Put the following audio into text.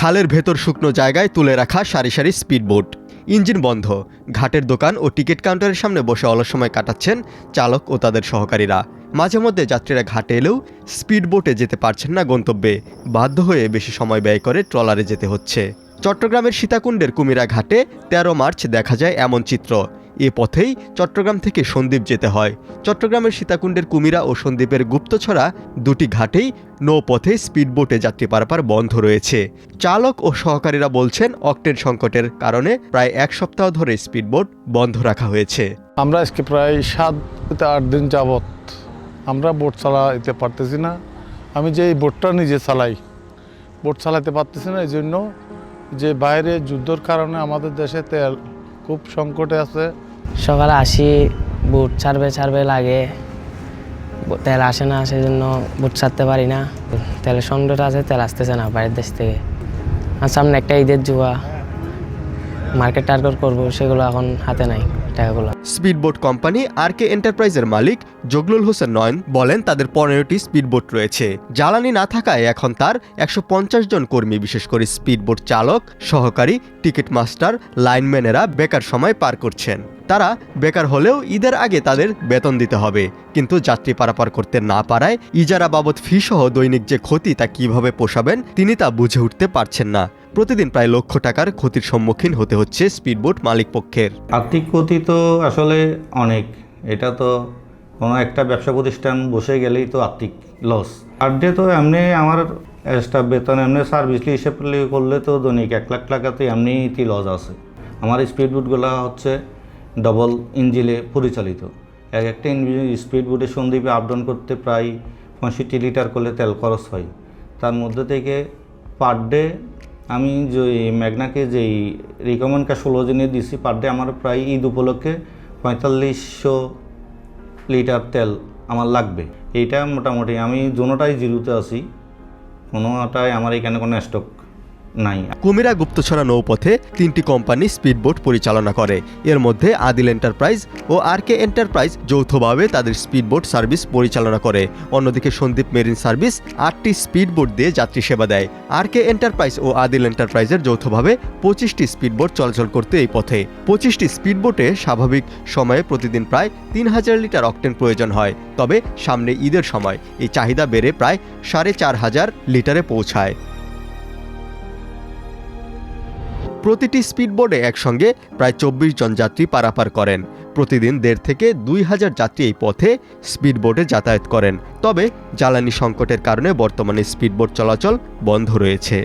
খালের ভেতর শুকনো জায়গায় তুলে রাখা সারি সারি স্পিডবোট। ইঞ্জিন বন্ধ, ঘাটের দোকান ও টিকিট কাউন্টারের সামনে বসে অলস সময় কাটাচ্ছেন চালক ও তাদের সহকারীরা। মাঝে মধ্যে যাত্রীরা ঘাটে এলেও স্পিডবোটে যেতে পারছেন না গন্তব্যে, বাধ্য হয়ে বেশি সময় ব্যয় করে ট্রলারে যেতে হচ্ছে। চট্টগ্রামের সীতাকুণ্ডের কুমিরা ঘাটে ১৩ মার্চ দেখা যায় এমন চিত্র। এ পথেই চট্টগ্রাম থেকে সন্দ্বীপ যেতে হয়। চট্টগ্রামের সীতাকুণ্ডের কুমিরা ও সন্দ্বীপের গুপ্তছড়া দুটি ঘাটেই নৌপথে স্পিডবোটে যাত্রী পারাপার বন্ধ রয়েছে। চালক ও সহকারীরা বলছেন অকটেন সংকটের কারণে প্রায় ১ সপ্তাহ ধরে স্পিডবোট বন্ধ রাখা হয়েছে। আমরা আজকে প্রায় ৭ থেকে ৮ দিন যাবৎ আমরা বোট চালাতে পারতেছি না। আমি যে এই বোটটা নিজে চালাই, বোট চালাতে পারতেছি না, এই জন্য যে বাইরে যুদ্ধের কারণে আমাদের দেশে তেল খুব সংকটে আছে। সকালে আসি, বুট ছাড়বে লাগে, তেল আসে না, সেই জন্য বুট ছাড়তে পারি না। তেলের সংকট আছে, তেল আসতেছে না বাইরের দেশ থেকে। আর সামনে একটা ঈদের জুয়া, মার্কেট টার্গেট করবো, সেগুলো এখন হাতে নাই টাকাগুলো। স্পিডবোট কোম্পানি আরকে এন্টারপ্রাইজের মালিক জগলুল হোসেন নয়ন বলেন তাদের ১৫টি স্পিডবোট রয়েছে। জ্বালানি না থাকায় এখন তার ১৫০ জন কর্মী, বিশেষ করে স্পিডবোট চালক, সহকারী, টিকিট মাস্টার, লাইনম্যানেরা বেকার সময় পার করছেন। তারা বেকার হলেও ঈদের আগে তাদের বেতন দিতে হবে, কিন্তু যাত্রী পারাপার করতে না পারায় ইজারা বাবদ ফি সহ দৈনিক যে ক্ষতি তা কিভাবে পোষাবেন তিনি তা বুঝে উঠতে পারছেন না। প্রতিদিন প্রায় লক্ষ টাকার ক্ষতির সম্মুখীন হতে হচ্ছে স্পিডবোট মালিক পক্ষের। আর্থিক ক্ষতি তো আসলে অনেক, এটা তো কোনো একটা ব্যবসা প্রতিষ্ঠান বসে গেলেই তো আর্থিক লস। পার ডে তো এমনি আমার স্টাফ বেতন এমনি সার্ভিস হিসেব করলে তো দৈনিক ১ লাখ টাকাতে এমনিই লস আছে। আমার স্পিডবোটগুলো হচ্ছে ডবল ইঞ্জিনে পরিচালিত। একটা স্পিডবোটে সন্দ্বীপে আপ ডাউন করতে প্রায় ৬৫ লিটার করলে তেল খরচ হয়। তার মধ্যে থেকে পার ডে আমি যে ম্যাগনাকে যেই রিকমেন্ডটা ১৬ দিনে দিছি, পার ডে আমার প্রায় ঈদ উপলক্ষে ৪৫০০ লিটার তেল আমার লাগবে। এইটা মোটামুটি আমি দুটোটাই জিরোতে আছি, কোনোটাই আমার এখানে কোনো স্টক নাই। কুমিরা গুপ্তছড়া নৌপথে ৩টি কোম্পানি স্পিডবোট পরিচালনা করে। এর মধ্যে আদিল এন্টারপ্রাইজ ও আরকে এন্টারপ্রাইজ যৌথভাবে তাদের স্পিডবোট সার্ভিস পরিচালনা করে। অন্যদিকে সন্দ্বীপ মেরিন সার্ভিস ৮টি স্পিডবোট দিয়ে যাত্রী সেবা দেয়। আরকে এন্টারপ্রাইজ ও আদিল এন্টারপ্রাইজের যৌথভাবে ২৫টি স্পিডবোট চলাচল করতে এই পথে। ২৫টি স্পিডবোটে স্বাভাবিক সময়ে প্রতিদিন প্রায় ৩,০০০ লিটার অকটেন প্রয়োজন হয়। তবে সামনে ঈদের সময় এই চাহিদা বেড়ে প্রায় ৪,৫০০ লিটারে পৌঁছায়। প্রতিটি স্পিডবোটে একসঙ্গে প্রায় ২৪ জন যাত্রী পারাপার করেন। প্রতিদিন ১.৫ থেকে ২,০০০ যাত্রী এই পথে স্পিডবোটে যাতায়াত করেন। তবে জ্বালানি সংকটের কারণে বর্তমানে স্পিডবোট চলাচল বন্ধ রয়েছে।